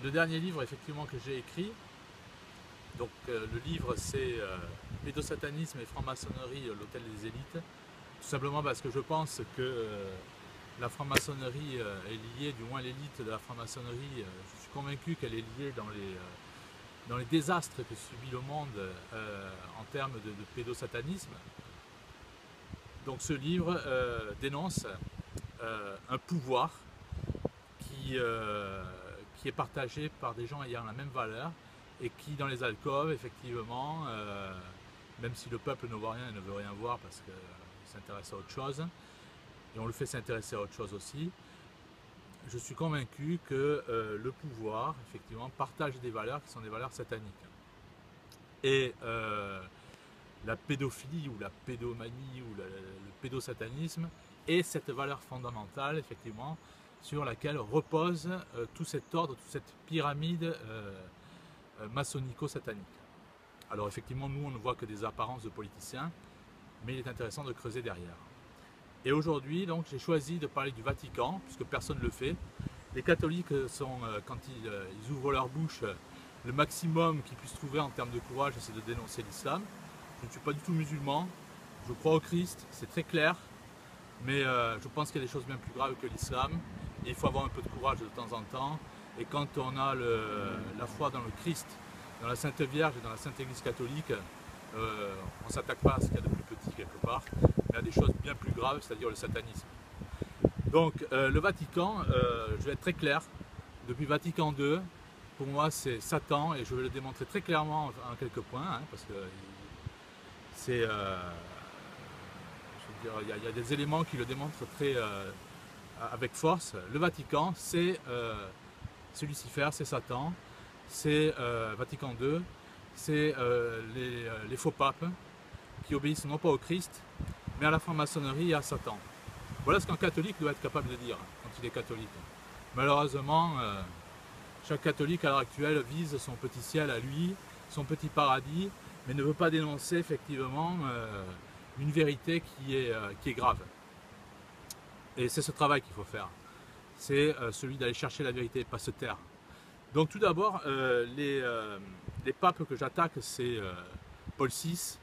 le dernier livre effectivement que j'ai écrit, donc le livre c'est Pédosatanisme et franc-maçonnerie, l'hôtel des élites, tout simplement parce que je pense que la franc-maçonnerie est liée, du moins l'élite de la franc-maçonnerie, je suis convaincu qu'elle est liée dans les désastres que subit le monde en termes de pédosatanisme. Donc ce livre dénonce un pouvoir qui est partagé par des gens ayant la même valeur et qui dans les alcôves effectivement, même si le peuple ne voit rien et ne veut rien voir parce qu'il s'intéresse à autre chose, et on le fait s'intéresser à autre chose aussi, je suis convaincu que le pouvoir effectivement partage des valeurs qui sont des valeurs sataniques. Et la pédophilie ou la pédomanie ou le pédosatanisme est cette valeur fondamentale effectivement sur laquelle repose tout cet ordre, toute cette pyramide maçonnico-satanique. Alors effectivement nous on ne voit que des apparences de politiciens, mais il est intéressant de creuser derrière. Et aujourd'hui donc j'ai choisi de parler du Vatican puisque personne ne le fait. Les catholiques sont, quand ils ouvrent leur bouche, le maximum qu'ils puissent trouver en termes de courage c'est de dénoncer l'islam. Je ne suis pas du tout musulman, je crois au Christ, c'est très clair, mais je pense qu'il y a des choses bien plus graves que l'islam. Et il faut avoir un peu de courage de temps en temps. Et quand on a la foi dans le Christ, dans la Sainte Vierge et dans la Sainte Église catholique, on ne s'attaque pas à ce qu'il y a de plus petit quelque part, mais à des choses bien plus graves, c'est-à-dire le satanisme. Donc le Vatican, je vais être très clair, depuis Vatican II, pour moi c'est Satan, et je vais le démontrer très clairement en quelques points, hein, parce que c'est, il y a des éléments qui le démontrent très, avec force. Le Vatican, c'est Lucifer, c'est Satan, c'est Vatican II, c'est les faux papes qui obéissent non pas au Christ, mais à la franc-maçonnerie et à Satan. Voilà ce qu'un catholique doit être capable de dire quand il est catholique. Malheureusement, chaque catholique à l'heure actuelle vise son petit ciel à lui, son petit paradis, mais ne veut pas dénoncer effectivement une vérité qui est grave. Et c'est ce travail qu'il faut faire. C'est celui d'aller chercher la vérité, pas se taire. Donc tout d'abord, les papes que j'attaque, c'est Paul VI,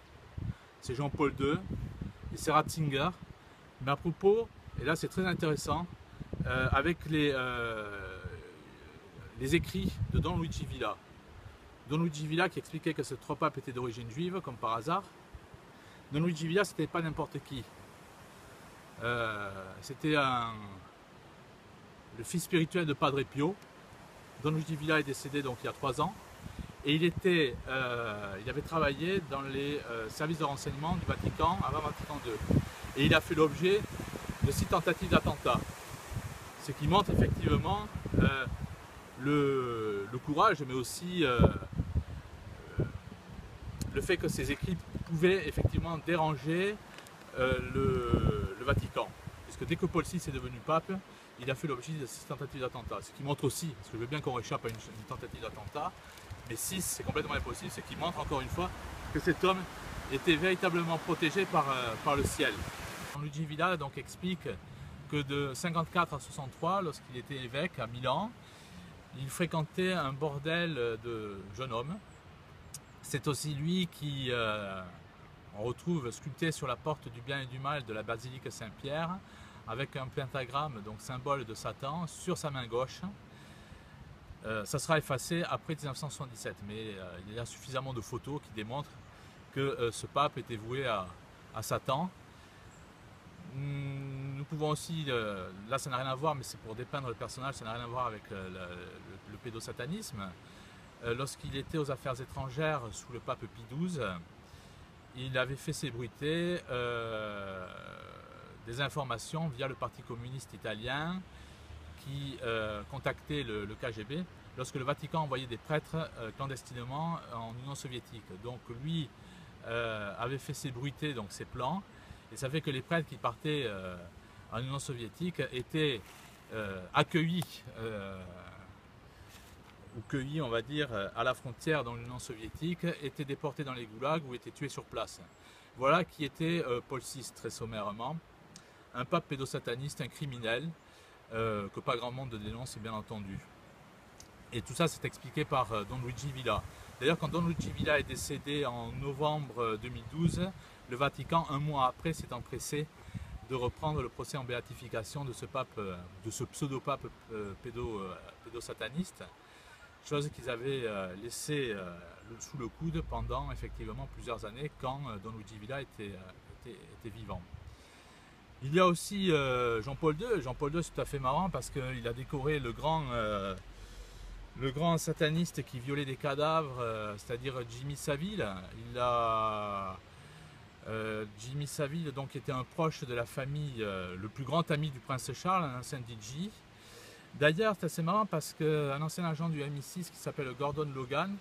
c'est Jean-Paul II, et c'est Ratzinger. Mais à propos, et là c'est très intéressant, avec les écrits de Don Luigi Villa. Don Luigi Villa qui expliquait que ces trois papes étaient d'origine juive, comme par hasard. Don Luigi Villa, c'était pas n'importe qui. C'était le fils spirituel de Padre Pio. Don Luigi Villa est décédé donc il y a 3 ans. Et il avait travaillé dans les services de renseignement du Vatican avant Vatican II. Et il a fait l'objet de 6 tentatives d'attentat. Ce qui montre effectivement le courage, mais aussi le fait que ces écrits pouvaient effectivement déranger le Vatican. Puisque dès que Paul VI est devenu pape, il a fait l'objet de 6 tentatives d'attentat. Ce qui montre aussi, parce que je veux bien qu'on échappe à une tentative d'attentat, mais 6 c'est complètement impossible, ce qui montre encore une fois que cet homme était véritablement protégé par le ciel. Luigi Villa donc explique que de 54 à 63, lorsqu'il était évêque à Milan, il fréquentait un bordel de jeunes hommes. C'est aussi lui qui, on retrouve sculpté sur la porte du bien et du mal de la basilique Saint-Pierre, avec un pentagramme, donc symbole de Satan, sur sa main gauche. Ça sera effacé après 1977, mais il y a suffisamment de photos qui démontrent que ce pape était voué à Satan. Nous pouvons aussi, là ça n'a rien à voir, mais c'est pour dépeindre le personnage, ça n'a rien à voir avec le pédosatanisme. Lorsqu'il était aux affaires étrangères sous le pape Pie XII, il avait fait s'ébruiter des informations via le Parti communiste italien qui contactait le KGB lorsque le Vatican envoyait des prêtres clandestinement en Union soviétique. Donc lui avait fait s'ébruiter donc ses plans, et ça fait que les prêtres qui partaient en Union soviétique étaient accueillis ou cueillis, on va dire, à la frontière dans l'Union soviétique, étaient déportés dans les goulags ou étaient tués sur place. Voilà qui était Paul VI, très sommairement, un pape pédosataniste, un criminel, que pas grand monde dénonce bien entendu. Et tout ça, c'est expliqué par Don Luigi Villa. D'ailleurs, quand Don Luigi Villa est décédé en novembre 2012, le Vatican, un mois après, s'est empressé de reprendre le procès en béatification de ce pape, de ce pseudo-pape pédosataniste, chose qu'ils avaient laissé sous le coude pendant effectivement plusieurs années quand Don Luigi Villa était vivant. Il y a aussi Jean-Paul II. Jean-Paul II, c'est tout à fait marrant parce qu'il a décoré le grand sataniste qui violait des cadavres, c'est-à-dire Jimmy Savile. Jimmy Savile donc, était un proche de la famille, le plus grand ami du prince Charles, un ancien DJ. D'ailleurs, c'est assez marrant parce qu'un ancien agent du MI6 qui s'appelle Gordon Logan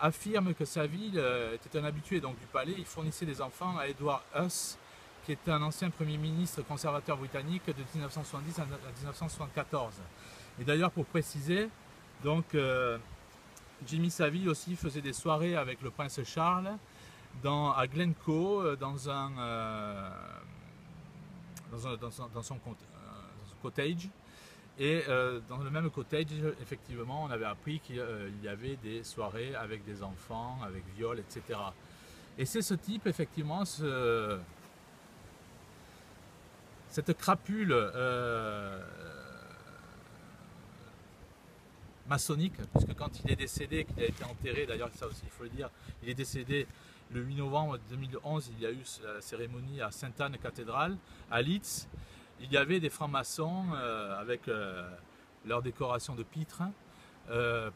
affirme que Savile était un habitué donc, du palais. Il fournissait des enfants à Edward Huss, qui était un ancien premier ministre conservateur britannique de 1970 à 1974. Et d'ailleurs, pour préciser, donc, Jimmy Savile aussi faisait des soirées avec le prince Charles à Glencoe, dans son cottage. Et dans le même cottage, effectivement, on avait appris qu'il y avait des soirées avec des enfants, avec viol, etc. Et c'est ce type, effectivement, cette crapule maçonnique, puisque quand il est décédé, qu'il a été enterré, d'ailleurs ça aussi il faut le dire, il est décédé le 8 novembre 2011, il y a eu la cérémonie à Sainte-Anne cathédrale, à Leeds. Il y avait des francs-maçons avec leur décoration de pitre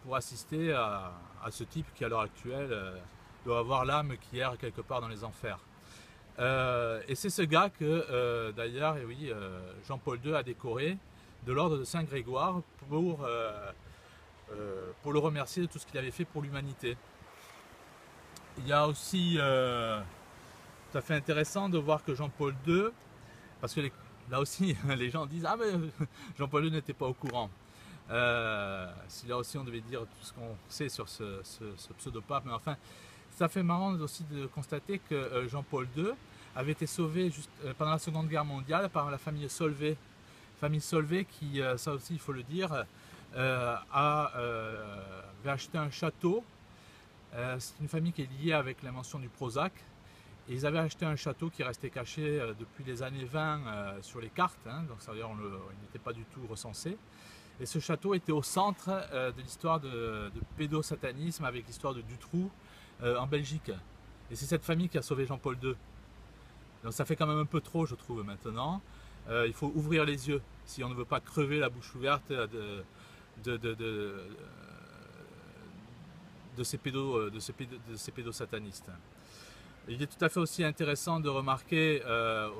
pour assister à ce type qui à l'heure actuelle doit avoir l'âme qui erre quelque part dans les enfers. Et c'est ce gars que d'ailleurs, oui, Jean-Paul II a décoré de l'ordre de Saint-Grégoire pour le remercier de tout ce qu'il avait fait pour l'humanité. Il y a aussi, tout à fait intéressant de voir que Jean-Paul II, parce que là aussi les gens disent « Ah mais Jean-Paul II n'était pas au courant ». Si là aussi on devait dire tout ce qu'on sait sur ce pseudo-pape, mais enfin, ça fait marrant aussi de constater que Jean-Paul II avait été sauvé pendant la Seconde Guerre mondiale par la famille Solvay. Famille Solvay qui, ça aussi il faut le dire, avait acheté un château. C'est une famille qui est liée avec l'invention du Prozac. Et ils avaient acheté un château qui restait caché depuis les années 20 sur les cartes, hein, donc ça veut dire il n'était pas du tout recensé. Et ce château était au centre de l'histoire de pédosatanisme avec l'histoire de Dutroux en Belgique. Et c'est cette famille qui a sauvé Jean-Paul II. Donc ça fait quand même un peu trop, je trouve, maintenant. Il faut ouvrir les yeux si on ne veut pas crever la bouche ouverte de ces pédosatanistes. Il est tout à fait aussi intéressant de remarquer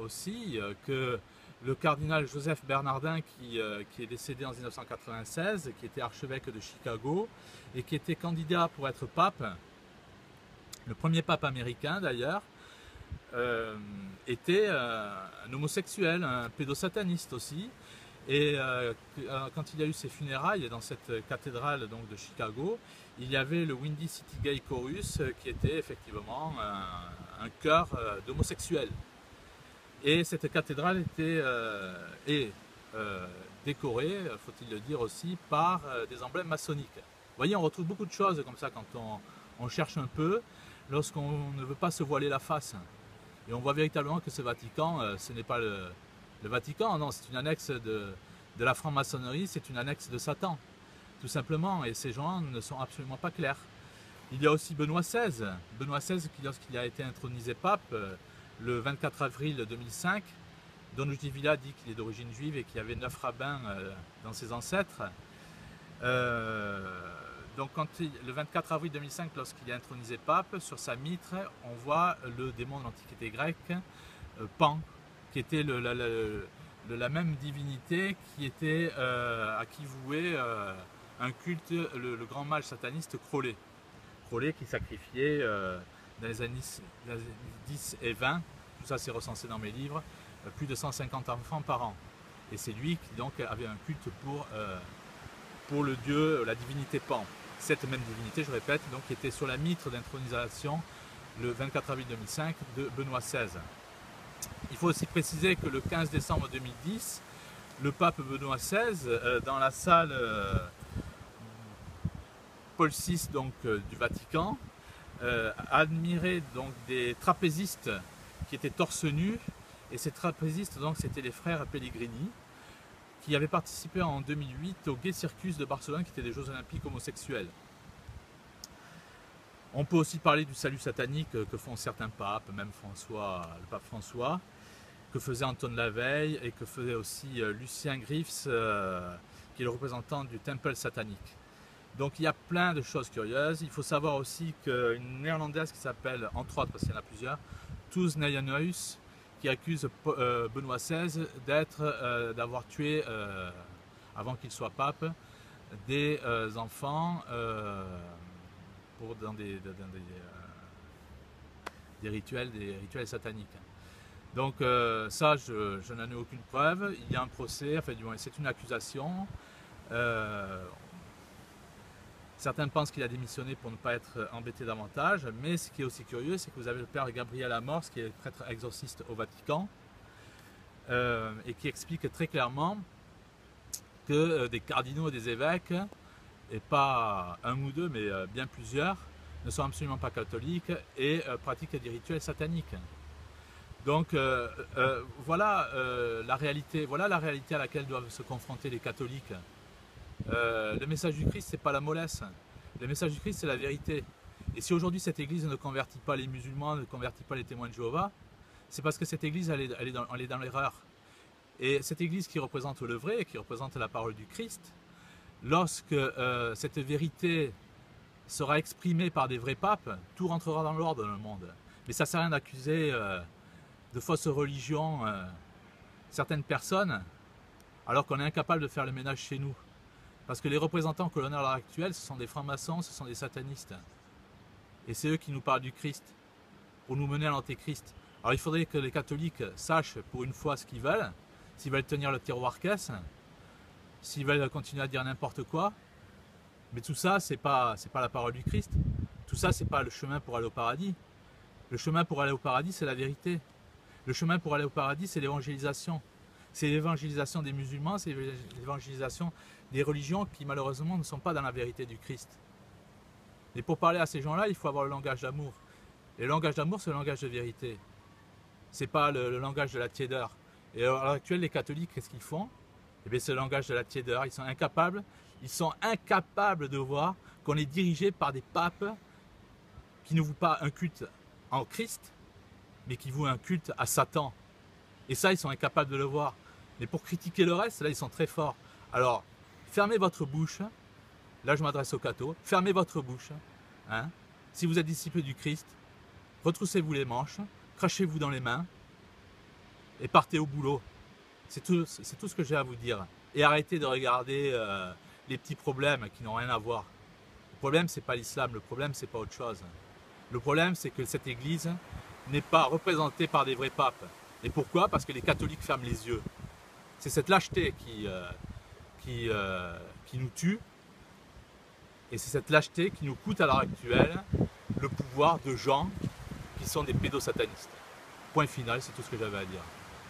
aussi que le cardinal Joseph Bernardin, qui est décédé en 1996, qui était archevêque de Chicago et qui était candidat pour être pape, le premier pape américain d'ailleurs, était un homosexuel, un pédosataniste aussi. Et quand il y a eu ses funérailles dans cette cathédrale donc, de Chicago, il y avait le Windy City Gay Chorus qui était effectivement un chœur d'homosexuels. Et cette cathédrale était décorée, faut-il le dire aussi, par des emblèmes maçonniques. Vous voyez, on retrouve beaucoup de choses comme ça quand on cherche un peu, lorsqu'on ne veut pas se voiler la face. Et on voit véritablement que ce Vatican, ce n'est pas le Vatican, non, c'est une annexe de la franc-maçonnerie, c'est une annexe de Satan, tout simplement, et ces gens ne sont absolument pas clairs. Il y a aussi Benoît XVI, qui lorsqu'il a été intronisé pape, le 24 avril 2005, Don Luigi Villa dit qu'il est d'origine juive et qu'il y avait 9 rabbins dans ses ancêtres. Donc le 24 avril 2005, lorsqu'il est intronisé pape, sur sa mitre, on voit le démon de l'Antiquité grecque, Pan, qui était la même divinité qui était à qui vouait un culte, le grand mage sataniste Crowley. Crowley qui sacrifiait dans les années 10 et 20, tout ça c'est recensé dans mes livres, plus de 150 enfants par an. Et c'est lui qui donc avait un culte pour le dieu, la divinité Pan. Cette même divinité, je répète, donc, qui était sur la mitre d'intronisation le 24 avril 2005 de Benoît XVI. Il faut aussi préciser que le 15 décembre 2010, le pape Benoît XVI, dans la salle Paul VI donc, du Vatican admirait donc des trapézistes qui étaient torse nu, et ces trapézistes donc c'était les frères Pellegrini qui avaient participé en 2008 au Gay Circus de Barcelone qui étaient des Jeux Olympiques homosexuels. On peut aussi parler du salut satanique que font certains papes, même François, le pape François, que faisait Antoine Laveille et que faisait aussi Lucien Griffes, qui est le représentant du temple satanique. Donc il y a plein de choses curieuses. Il faut savoir aussi qu'une néerlandaise qui s'appelle, entre autres parce qu'il y en a plusieurs, Toos Nijenhuis, qui accuse Benoît XVI d'avoir tué, avant qu'il soit pape, des enfants dans des rituels sataniques. Donc ça, je n'en ai aucune preuve. Il y a un procès, enfin du moins c'est une accusation. Certains pensent qu'il a démissionné pour ne pas être embêté davantage, mais ce qui est aussi curieux, c'est que vous avez le père Gabriel Amorce, qui est prêtre exorciste au Vatican, et qui explique très clairement que des cardinaux et des évêques, et pas un ou deux, mais bien plusieurs, ne sont absolument pas catholiques et pratiquent des rituels sataniques. Donc voilà la réalité à laquelle doivent se confronter les catholiques. Le message du Christ, c'est pas la mollesse. Le message du Christ, c'est la vérité. Et si aujourd'hui cette église ne convertit pas les musulmans, ne convertit pas les témoins de Jéhovah, c'est parce que cette église elle est dans l'erreur. Et cette église qui représente le vrai, qui représente la parole du Christ, lorsque cette vérité sera exprimée par des vrais papes, tout rentrera dans l'ordre dans le monde. Mais ça ne sert à rien d'accuser de fausses religions certaines personnes, alors qu'on est incapable de faire le ménage chez nous. Parce que les représentants que l'on a à l'heure actuelle, ce sont des francs-maçons, ce sont des satanistes. Et c'est eux qui nous parlent du Christ, pour nous mener à l'antéchrist. Alors il faudrait que les catholiques sachent pour une fois ce qu'ils veulent, s'ils veulent tenir le tiroir caisse, s'ils veulent continuer à dire n'importe quoi. Mais tout ça, c'est pas la parole du Christ. Tout ça, c'est pas le chemin pour aller au paradis. Le chemin pour aller au paradis, c'est la vérité. Le chemin pour aller au paradis, c'est l'évangélisation. C'est l'évangélisation des musulmans, c'est l'évangélisation des religions qui malheureusement ne sont pas dans la vérité du Christ. Et pour parler à ces gens-là, il faut avoir le langage d'amour. Et le langage d'amour, c'est le langage de vérité. C'est pas le langage de la tiédeur. Et à l'heure actuelle, les catholiques, qu'est-ce qu'ils font? Eh bien, c'est le langage de la tiédeur. Ils sont incapables de voir qu'on est dirigé par des papes qui ne vouent pas un culte en Christ, mais qui vouent un culte à Satan. Et ça, ils sont incapables de le voir. Mais pour critiquer le reste, là, ils sont très forts. Alors, fermez votre bouche. Là, je m'adresse aux cathos. Fermez votre bouche. Hein. Si vous êtes disciple du Christ, retroussez-vous les manches, crachez-vous dans les mains et partez au boulot. C'est tout ce que j'ai à vous dire. Et arrêtez de regarder les petits problèmes qui n'ont rien à voir. Le problème, c'est pas l'islam. Le problème, c'est pas autre chose. Le problème, c'est que cette église n'est pas représentée par des vrais papes. Et pourquoi? Parce que les catholiques ferment les yeux. C'est cette lâcheté qui nous tue. Et c'est cette lâcheté qui nous coûte à l'heure actuelle le pouvoir de gens qui sont des pédosatanistes. Point final, c'est tout ce que j'avais à dire.